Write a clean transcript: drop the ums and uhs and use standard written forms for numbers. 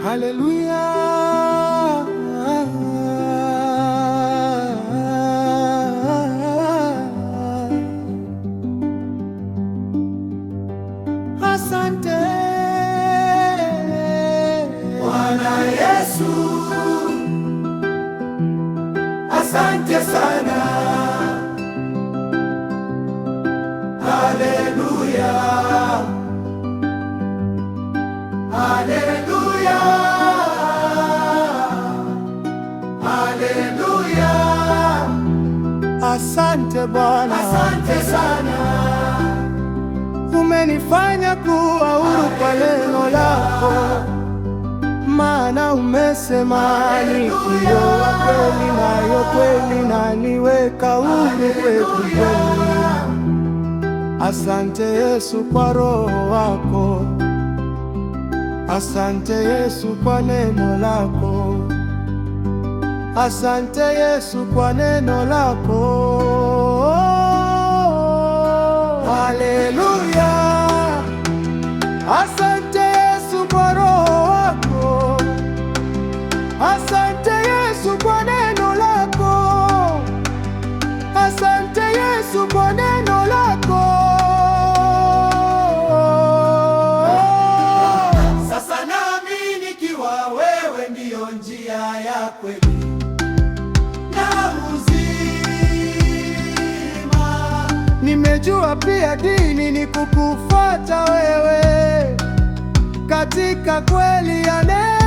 Haleluya. Asante Bwana Yesu, asante sana. Haleluya, haleluya, haleluya. Asante Bwana, asante sana. Umenifanya kuwa huru kwa neno lako, maana umesema nikiwa wa kweli, nayo kweli naniweka huru kweli kweli. Asante Yesu kwa Roho wako, asante Yesu kwa neno lako, asante Yesu kwa neno lako. Haleluya. Asante Yesu kwa Roho wako, asante Yesu kwa neno lako, asante Yesu kwa neno lako. Sasa nami nikiwa wewe ndiyo njia ya kweli na uzima. Nimejua pia dini ni kukufuata wewe katika kweli ya neno.